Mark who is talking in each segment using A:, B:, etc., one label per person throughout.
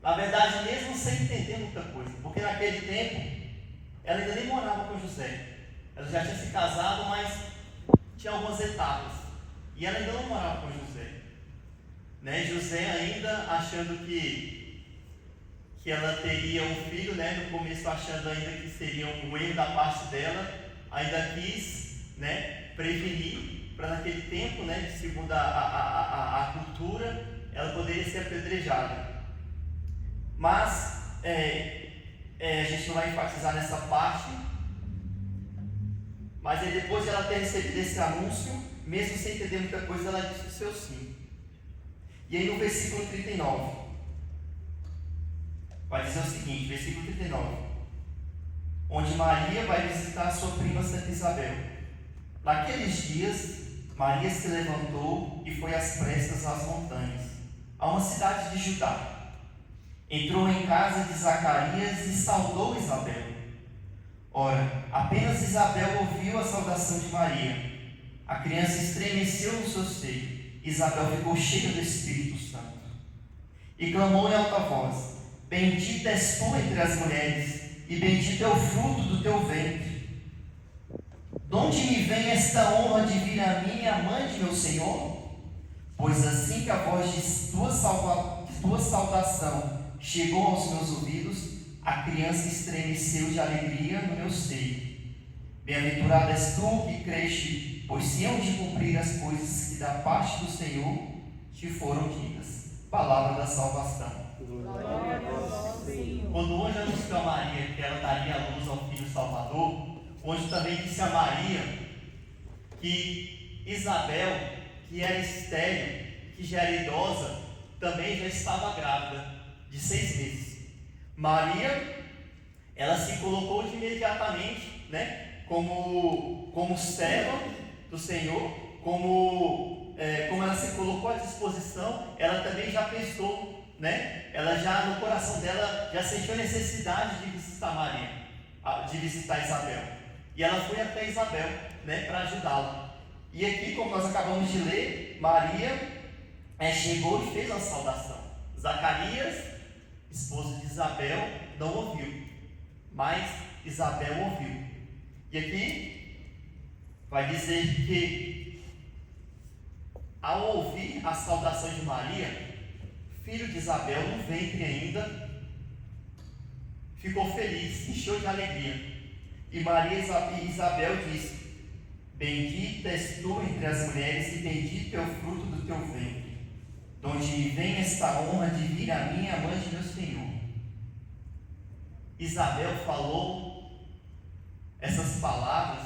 A: Na verdade, mesmo sem entender muita coisa, porque naquele tempo ela ainda nem morava com José. Ela já tinha se casado, mas tinha algumas etapas. E ela ainda não morava com José. Né? José ainda achando que ela teria um filho, né? No começo achando ainda que seria um erro da parte dela, ainda quis, né, prevenir para naquele tempo, né, segundo a cultura, ela poderia ser apedrejada. Mas a gente não vai enfatizar nessa parte. Mas aí depois de ela ter recebido esse anúncio, mesmo sem entender muita coisa, ela disse o seu sim. E aí no versículo 39, vai dizer o seguinte, versículo 39, onde Maria vai visitar a sua prima Santa Isabel. Naqueles dias, Maria se levantou e foi às pressas às montanhas, a uma cidade de Judá. Entrou em casa de Zacarias e saudou Isabel. Ora, apenas Isabel ouviu a saudação de Maria. A criança estremeceu no seu seio. Isabel ficou cheia do Espírito Santo. E clamou em alta voz: Bendita és tu entre as mulheres, e bendito é o fruto do teu ventre. De onde me vem esta honra de vir a mim, a mãe de meu Senhor? Pois assim que a voz de tua saudação chegou aos meus ouvidos, a criança estremeceu de alegria no meu seio. Bem-aventurada és tu que creste, pois se hão de cumprir as coisas que da parte do Senhor te foram ditas. Palavra da salvação.
B: Glória a Deus, Senhor.
A: Quando o anjo anunciou a Maria que ela daria a luz ao Filho Salvador, o anjo também disse a Maria que Isabel, que era estéril, que já era idosa, também já estava grávida de 6 meses. Maria, ela se colocou de imediatamente, né, como serva do Senhor, como ela se colocou à disposição, ela também já pensou, né, ela já no coração dela já sentiu a necessidade de visitar Maria, de visitar Isabel, e ela foi até Isabel, né, para ajudá-la. E aqui, como nós acabamos de ler, Maria chegou e fez a saudação. Zacarias, esposo de Isabel, não ouviu, mas Isabel ouviu. E aqui vai dizer que, ao ouvir a saudação de Maria, filho de Isabel, no ventre ainda, ficou feliz, encheu de alegria. E Maria e Isabel disse: Bendita és tu entre as mulheres, e bendito é o fruto do teu ventre. De onde me vem esta honra de vir a mim, a mãe de meu Senhor. Isabel falou essas palavras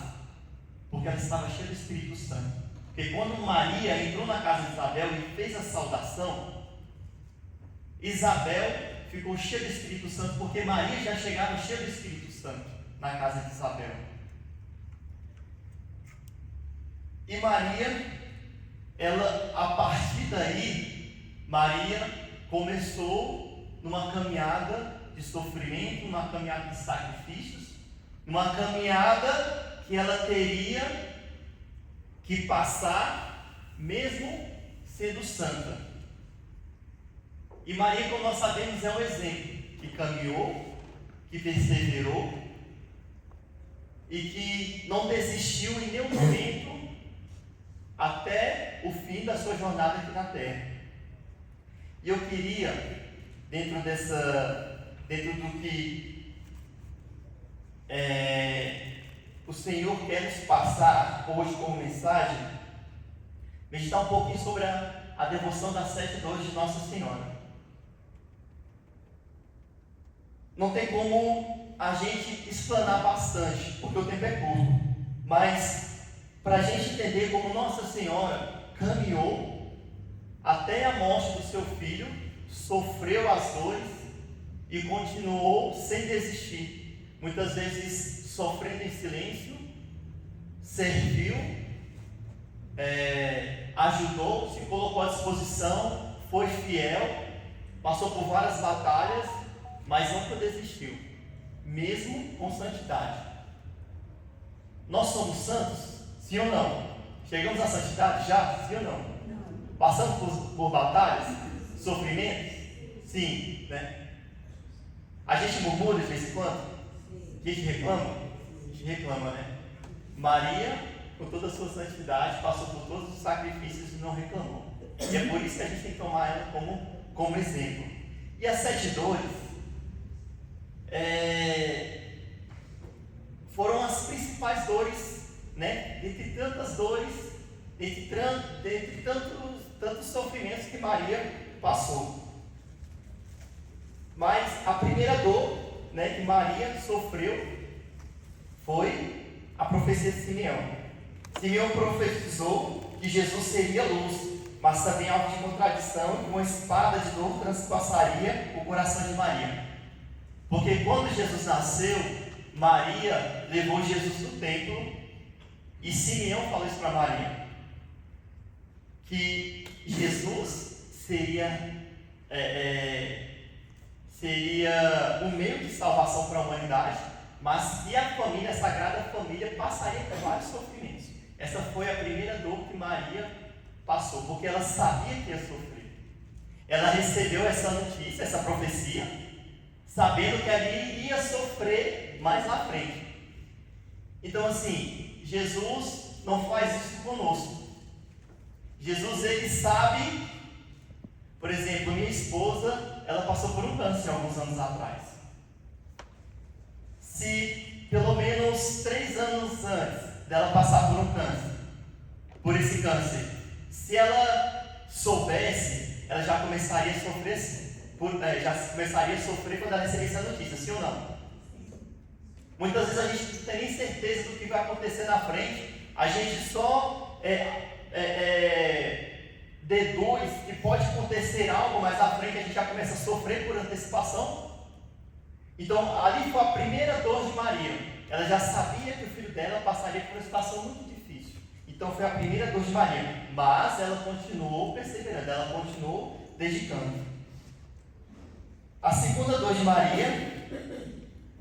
A: porque ela estava cheia do Espírito Santo. Porque quando Maria entrou na casa de Isabel e fez a saudação, Isabel ficou cheia do Espírito Santo, porque Maria já chegava cheia do Espírito Santo na casa de Isabel. E Maria, ela, a partir daí, Maria começou numa caminhada de sofrimento, numa caminhada de sacrifícios, numa caminhada que ela teria que passar mesmo sendo santa. E Maria, como nós sabemos, é um exemplo que caminhou, que perseverou e que não desistiu em nenhum momento até o fim da sua jornada aqui na terra. E eu queria, dentro do que o Senhor quer nos passar hoje como mensagem, meditar um pouquinho sobre a devoção das 7 dores de Nossa Senhora. Não tem como a gente explanar bastante, porque o tempo é curto, mas para a gente entender como Nossa Senhora caminhou até a morte do seu filho, sofreu as dores e continuou sem desistir, muitas vezes sofrendo em silêncio, serviu, ajudou, se colocou à disposição, foi fiel, passou por várias batalhas, mas nunca desistiu, mesmo com santidade. Nós somos santos? Sim ou não? Chegamos à santidade já? Sim ou não? Passamos por batalhas, sofrimentos? Sim, né? A gente murmura de vez em quando? A gente reclama? A gente reclama, né? Maria, com toda a sua santidade, passou por todos os sacrifícios e não reclamou. E é por isso que a gente tem que tomar ela como exemplo. E as 7 dores foram as principais dores, né? Dentre tantas dores, dentre tantos sofrimentos que Maria passou. Mas a primeira dor, né, que Maria sofreu foi a profecia de Simeão. Simeão profetizou que Jesus seria luz, mas também alvo de contradição, e uma espada de dor transpassaria o coração de Maria. Porque quando Jesus nasceu, Maria levou Jesus do templo, e Simeão falou isso para Maria, que Jesus seria o meio de salvação para a humanidade, mas que a família, a Sagrada Família, passaria por vários sofrimentos. Essa foi a primeira dor que Maria passou, porque ela sabia que ia sofrer. Ela recebeu essa notícia, essa profecia, sabendo que ali iria sofrer mais na frente. Então, assim, Jesus não faz isso conosco. Jesus, ele sabe. Por exemplo, minha esposa, ela passou por um câncer alguns anos atrás. Se pelo menos 3 anos antes dela passar por esse câncer, se ela soubesse, ela já começaria a sofrer, quando ela recebesse essa notícia, sim ou não? Muitas vezes a gente não tem nem certeza do que vai acontecer na frente, a gente só deduz que pode acontecer algo, mas à frente a gente já começa a sofrer por antecipação. Então, ali foi a primeira dor de Maria. Ela já sabia que o filho dela passaria por uma situação muito difícil. Então, foi a primeira dor de Maria. Mas ela continuou perseverando, ela continuou dedicando. A segunda dor de Maria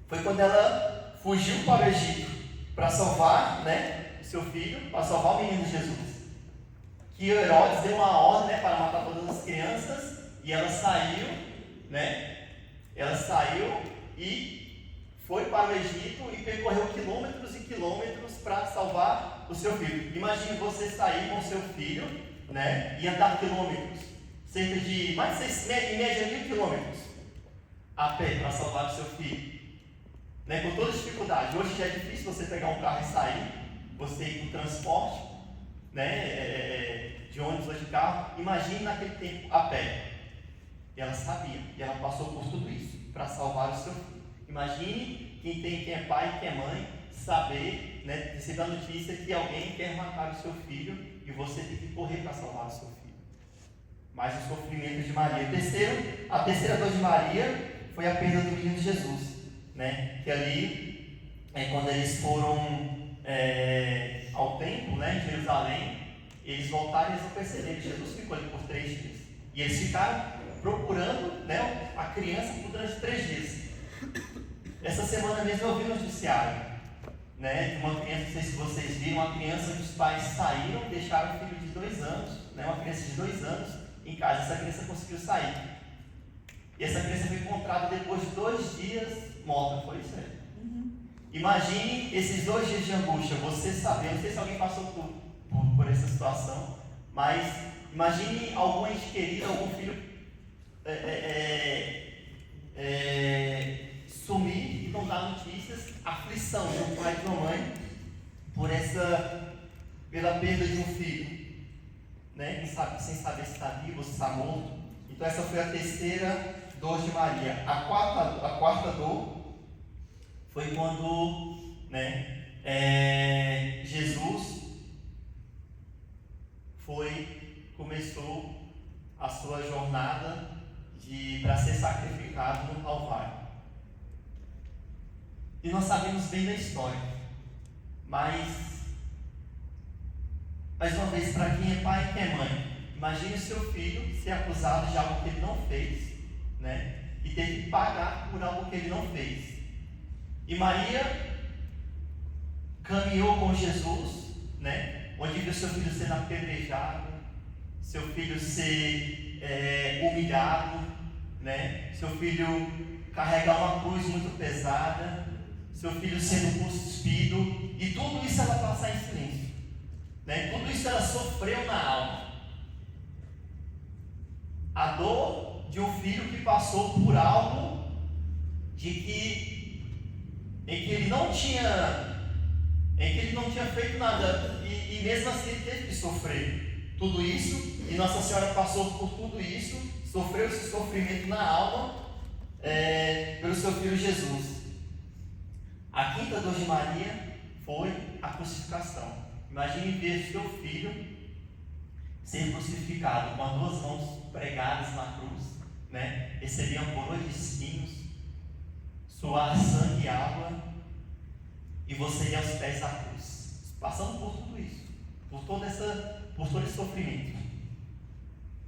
A: foi quando ela fugiu para o Egito para salvar, né, o seu filho, para salvar o menino Jesus. Que Herodes deu uma ordem, né, para matar todas as crianças, e ela saiu, né? Ela saiu e foi para o Egito e percorreu quilômetros e quilômetros para salvar o seu filho. Imagine você sair com o seu filho, né, e andar quilômetros, cerca de mais de em média 1.000 quilômetros a pé para salvar o seu filho, né, com toda dificuldade. Hoje já é difícil você pegar um carro e sair, você ir com transporte, né, de ônibus ou de carro. Imagine naquele tempo a pé. E ela sabia, e ela passou por tudo isso para salvar o seu filho. Imagine quem é pai e quem é mãe, saber, né, receber a notícia que alguém quer matar o seu filho e você tem que correr para salvar o seu filho. Mas o sofrimento de Maria. A terceira dor de Maria foi a perda do menino Jesus, né? Que ali, quando eles foram ao templo, né, em Jerusalém, eles voltaram e eles não perceberam que Jesus ficou ali por 3 dias. E eles ficaram procurando, né, a criança durante 3 dias. Essa semana mesmo eu vi no noticiário, né, de uma criança, não sei se vocês viram, uma criança que os pais saíram, deixaram o filho de 2 anos, né, uma criança de 2 anos em casa. Essa criança conseguiu sair. E essa criança foi encontrada depois de 2 dias morta, foi isso mesmo. Imagine esses 2 dias de angústia, você saber, não sei se alguém passou por essa situação, mas imagine algum ente querido, algum filho sumir e não dar notícias, aflição de um pai e de uma mãe pela perda de um filho, né? Sem saber se está vivo ou se está morto. Então essa foi a terceira dor de Maria. A quarta dor foi quando, né, Jesus começou a sua jornada para ser sacrificado no Calvário. E nós sabemos bem da história, mas mais uma vez, para quem é pai e quem é mãe, imagine o seu filho ser acusado de algo que ele não fez, né, e ter que pagar por algo que ele não fez. E Maria caminhou com Jesus, né, onde viu seu filho sendo apedrejado, seu filho ser humilhado, né? Seu filho carregar uma cruz muito pesada, seu filho sendo cuspido, e tudo isso ela passar em silêncio, né? Tudo isso ela sofreu na alma. A dor de um filho que passou por algo em que ele não tinha feito nada, e mesmo assim ele teve que sofrer tudo isso, e Nossa Senhora passou por tudo isso, sofreu esse sofrimento na alma, pelo seu filho Jesus. A quinta dor de Maria foi a crucificação. Imagine ver seu filho ser crucificado com as duas mãos pregadas na cruz, né? Receber uma coroa de espinhos, suar sangue e água, e você ir aos pés da cruz, passando por tudo isso, por todo esse sofrimento,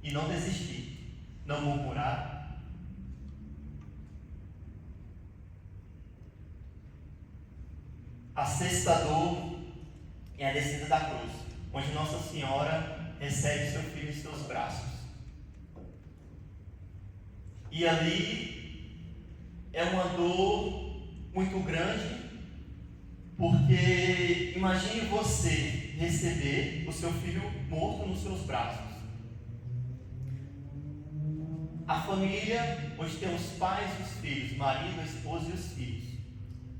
A: e não desistir, não murmurar. A sexta dor é a descida da cruz, onde Nossa Senhora recebe seu filho em seus braços. E ali é uma dor muito grande, porque imagine você receber o seu filho morto nos seus braços. A família, onde tem os pais e os filhos, o marido, a esposa e os filhos.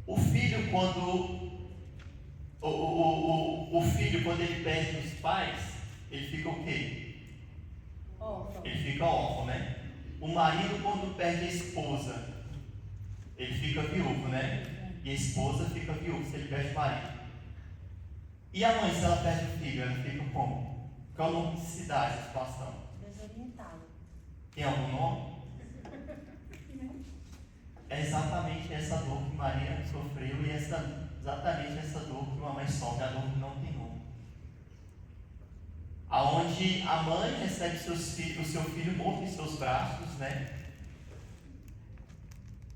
A: O filho, quando quando ele perde os pais, ele fica o quê?
B: Órfão.
A: Ele fica órfão, né? O marido, quando perde a esposa, ele fica viúvo, né? E a esposa fica viúva se ele perde o marido. E a mãe, se ela perde o filho, ela fica como? Qual o nome que se dá essa situação?
B: Desorientado.
A: Tem algum nome? É exatamente essa dor que Maria sofreu, e exatamente essa dor que uma mãe sofre, a dor que não tem nome. Aonde a mãe recebe o seu filho morto em seus braços, né?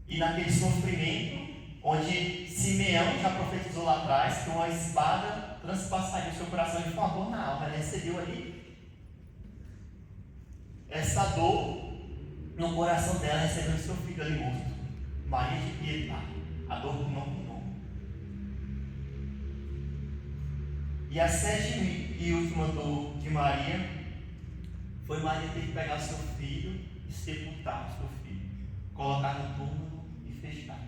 A: E naquele sofrimento, onde Simeão já profetizou lá atrás que uma espada transpassaria o seu coração de uma dor na alma. Ela recebeu ali essa dor no coração dela, recebendo seu filho ali morto. Maria de Piedade, a dor que não tem nome. E a sétima e última dor de Maria foi Maria ter que pegar seu filho e sepultar o seu filho, colocar no túmulo e fechar.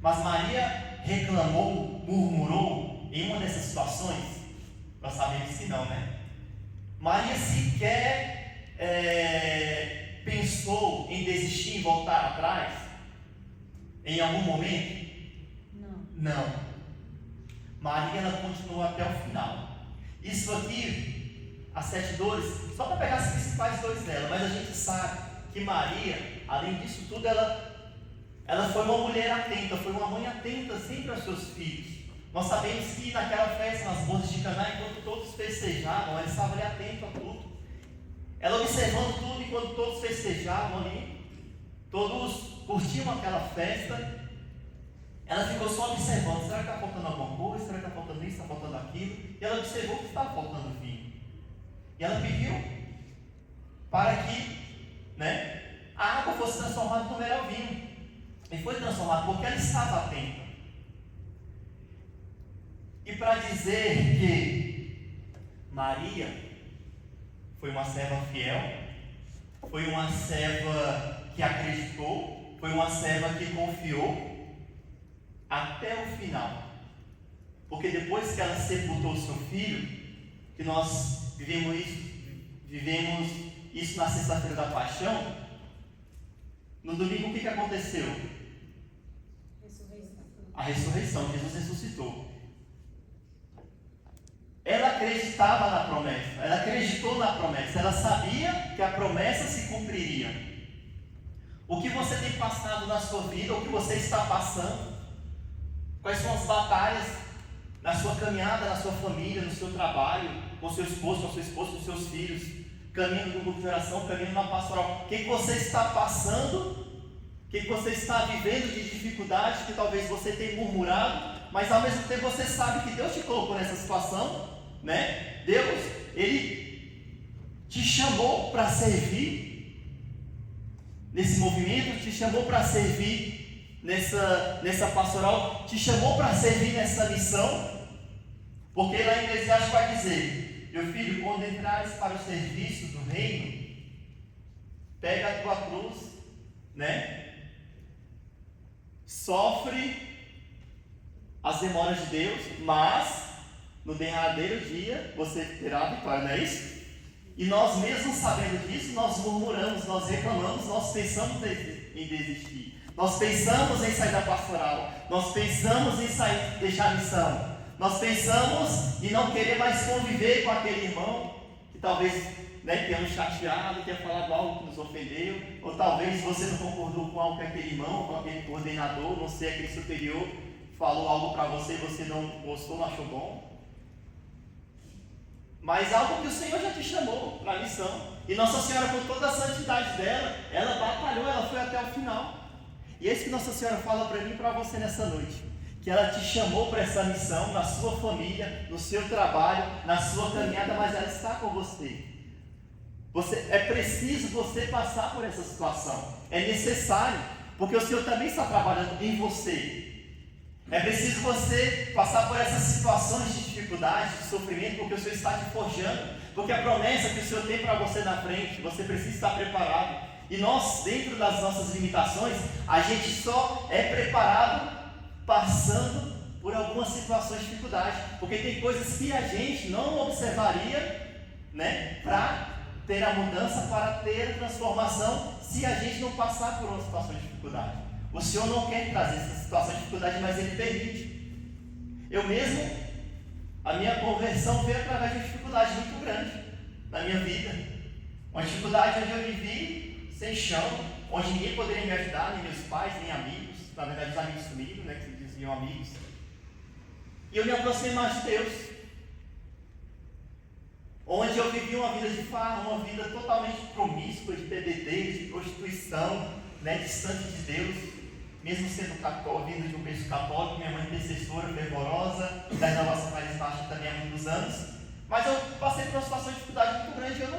A: Mas Maria reclamou, murmurou em uma dessas situações? Nós sabemos que não, né? Maria sequer pensou em desistir, em voltar atrás em algum momento? Não. Maria, ela continuou até o final. Isso aqui, as 7 dores, só para pegar as principais dores dela, mas a gente sabe que Maria, além disso tudo, ela foi uma mulher atenta, foi uma mãe atenta sempre aos seus filhos. Nós sabemos que naquela festa, nas bodas de Caná, enquanto todos festejavam, ela estava ali atenta a tudo. Ela observando tudo enquanto todos festejavam ali, todos curtiam aquela festa. Ela ficou só observando, será que está faltando alguma coisa? Será que está faltando isso, está faltando aquilo? E ela observou que estava faltando vinho. E ela pediu para que, né, a água fosse transformada no melhor vinho. E foi transformada porque ela estava atenta. E para dizer que Maria foi uma serva fiel, foi uma serva que acreditou, foi uma serva que confiou até o final. Porque depois que ela sepultou o seu filho, que nós vivemos isso na sexta-feira da paixão, no domingo o que aconteceu? A ressurreição, Jesus ressuscitou. Ela acreditava na promessa, ela acreditou na promessa, ela sabia que a promessa se cumpriria. O que você tem passado na sua vida, o que você está passando, quais são as batalhas na sua caminhada, na sua família, no seu trabalho, com seu esposo, com a sua esposa, com seus filhos, caminhando no grupo de oração, caminhando na pastoral, o que você está passando, o que você está vivendo de dificuldade, que talvez você tenha murmurado, mas ao mesmo tempo você sabe que Deus te colocou nessa situação, né? Deus, Ele te chamou para servir, nesse movimento, te chamou para servir nessa pastoral, te chamou para servir nessa missão, porque lá em Eclesiastes vai dizer: meu filho, quando entrares para o serviço do reino, pega a tua cruz, né? Sofre as demoras de Deus, mas no derradeiro dia você terá a vitória, não é isso? E nós mesmos sabendo disso, nós murmuramos, nós reclamamos, nós pensamos em desistir, nós pensamos em sair da pastoral, nós pensamos em sair, deixar a missão, nós pensamos em não querer mais conviver com aquele irmão que talvez, né, tenha nos chateado, tenha falado algo que nos ofendeu, ou talvez você não concordou com algo que aquele irmão, com aquele coordenador, não sei, aquele superior falou algo para você e você não gostou, não achou bom. Mas algo que o Senhor já te chamou para a missão. E Nossa Senhora, com toda a santidade dela, ela batalhou, ela foi até o final. E é isso que Nossa Senhora fala para mim e para você nessa noite. Que ela te chamou para essa missão, na sua família, no seu trabalho, na sua caminhada, mas ela está com você. É preciso você passar por essa situação. É necessário, porque o Senhor também está trabalhando em você. É preciso você passar por essas situações de dificuldade, de sofrimento, porque o Senhor está te forjando, porque a promessa que o Senhor tem para você na frente, você precisa estar preparado. E nós, dentro das nossas limitações, a gente só é preparado passando por algumas situações de dificuldade, porque tem coisas que a gente não observaria, né, para ter a mudança, para ter a transformação, se a gente não passar por uma situação de dificuldade. O Senhor não quer trazer essa situação de dificuldade, mas Ele permite. Eu mesmo, a minha conversão veio através de uma dificuldade muito grande na minha vida. Uma dificuldade onde eu me vi sem chão, onde ninguém poderia me ajudar, nem meus pais, nem amigos. Na verdade, os amigos comigo, né, que se diziam amigos. E eu me aproximei mais de Deus. Onde eu vivi uma vida de farra, uma vida totalmente promíscua, de bebedeira, de prostituição, né, distante de Deus. Mesmo sendo católico, vindo de um berço católico, minha mãe intercessora, fervorosa, da renovação carismática também há muitos anos, mas eu passei por uma situação de dificuldade muito grande e eu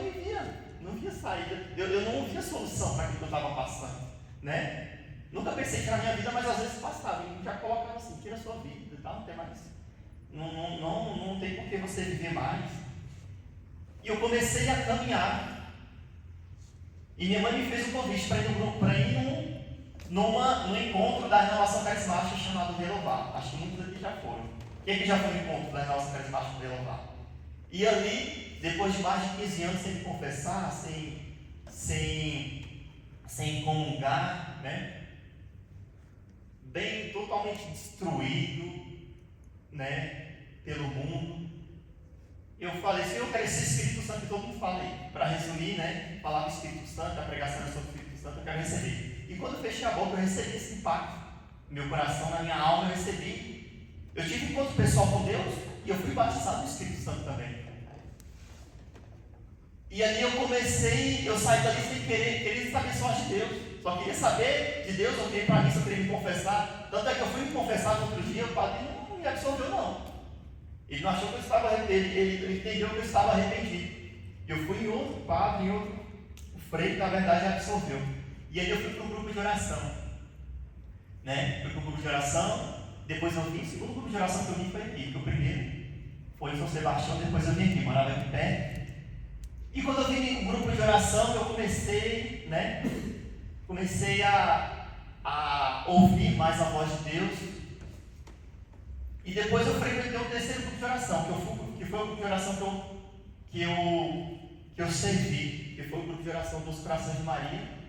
A: não via saída, eu não via solução para aquilo que eu estava passando, né? Nunca pensei em tirar a minha vida, mas às vezes passava, e já colocava assim: tira a sua vida, tá? Não tem mais, não tem por que você viver mais. E eu comecei a caminhar, e minha mãe me fez um convite para ir num encontro da renovação carismática chamado Renovar. Acho que muitos aqui já foram. Quem aqui já foi no encontro da renovação carismática do Renovar? E ali, depois de mais de 15 anos sem me confessar, sem comungar, né? Bem, totalmente destruído, né, pelo mundo, eu falei: Senhor, eu quero esse Espírito Santo que todo mundo fala aí. Para resumir, né, falar do Espírito Santo, a pregação sobre o Espírito Santo, eu quero receber. E quando eu fechei a boca, eu recebi esse impacto. No meu coração, na minha alma, eu recebi. Eu tive um encontro pessoal com Deus e eu fui batizado no Espírito Santo também. E ali eu saí dali sem querer saber só de Deus. Só queria saber de Deus, eu queria para mim, se eu queria me confessar. Tanto é que eu fui me confessar no outro dia, o padre não me absolveu, não. Ele não achou que eu estava arrependido, ele entendeu que eu estava arrependido. Eu fui em outro padre, em outro freio, que na verdade absolveu. E aí eu fui para um grupo de oração, né? Fui para um grupo de oração, depois eu vim, o segundo grupo de oração que eu vim foi aqui, porque o primeiro foi em São Sebastião, depois eu vim aqui, morava aqui perto. E quando eu vim no grupo de oração, eu comecei, né? Comecei a ouvir mais a voz de Deus. E depois eu frequentei o terceiro grupo de oração, que foi o grupo de oração que eu servi, que foi o grupo de oração dos Corações de Maria,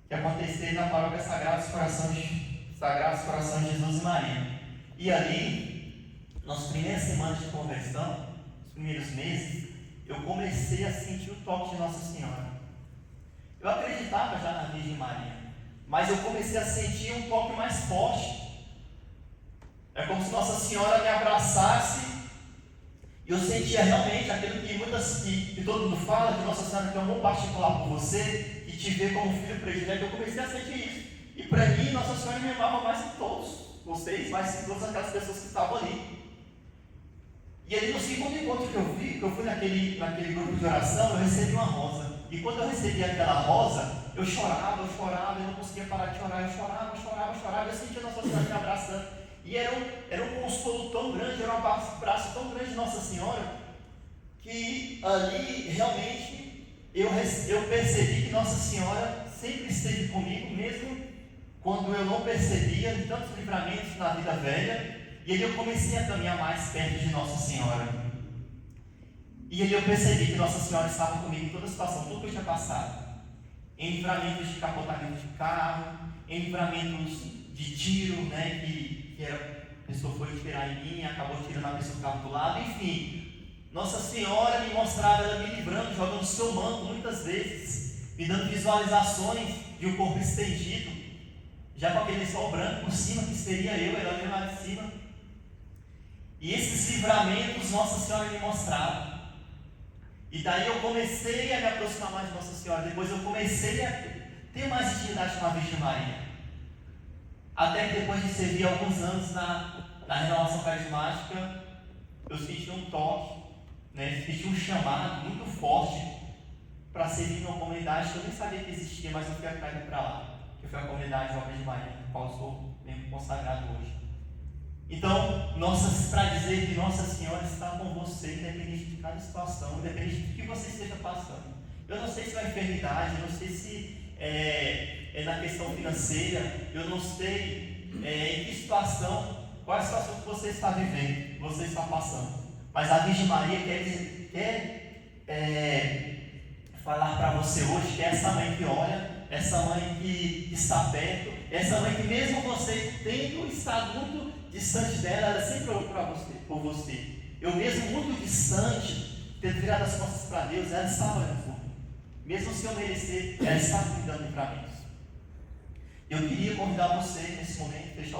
A: que aconteceu na paróquia Sagrados Corações de Jesus e Maria. E ali, nas primeiras semanas de conversão, nos primeiros meses, eu comecei a sentir o toque de Nossa Senhora. Eu acreditava já na Virgem Maria, mas eu comecei a sentir um toque mais forte. É como se Nossa Senhora me abraçasse e eu sentia realmente aquilo que todo mundo fala, que Nossa Senhora tem um amor particular por você, que te vê como filho predileto. Eu comecei a sentir isso. E para mim, Nossa Senhora me amava mais que todos vocês, mais que todas aquelas pessoas que estavam ali. E ali no segundo encontro que eu fui naquele grupo de oração, eu recebi uma rosa. E quando eu recebi aquela rosa, eu chorava, eu não conseguia parar de chorar, eu chorava, eu sentia Nossa Senhora me abraçando. E era um consolo tão grande, era um abraço tão grande de Nossa Senhora, que ali realmente eu percebi que Nossa Senhora sempre esteve comigo, mesmo quando eu não percebia tantos livramentos na vida velha. E aí eu comecei a caminhar mais perto de Nossa Senhora. E aí eu percebi que Nossa Senhora estava comigo em toda a situação, tudo que eu tinha passado. Em livramentos de capotamento de carro, em livramentos de tiro, né, que a pessoa foi tirar em mim, acabou tirando a pessoa que estava do lado, enfim. Nossa Senhora me mostrava, ela me livrando, jogando o seu manto muitas vezes, me dando visualizações de um corpo estendido, já com aquele sol branco por cima, que seria eu, ela veio lá de cima. E esses livramentos Nossa Senhora me mostrava. E daí eu comecei a me aproximar mais de Nossa Senhora. Depois eu comecei a ter mais intimidade com a Virgem Maria. Até que depois de servir alguns anos na renovação carismática, eu senti um toque, né? Senti um chamado muito forte para servir numa comunidade que eu nem sabia que existia, mas eu fui atraído para lá, que foi a comunidade da Virgem Maria, na qual eu sou membro consagrado hoje. Então, para dizer que Nossa Senhora está com você, independente de cada situação, independente do que você esteja passando. Eu não sei se é uma enfermidade, eu não sei se é na questão financeira, eu não sei em que situação, qual é a situação que você está vivendo, que você está passando. Mas a Virgem Maria quer falar para você hoje que é essa mãe que olha, essa mãe que está perto, essa mãe que mesmo você tendo estado muito distante dela, ela sempre orou por você. Eu mesmo muito distante, tendo virado as costas para Deus, ela estava olhando por mim. Mesmo sem eu merecer, ela estava me dando livramentos. Eu queria convidar você nesse momento, fechar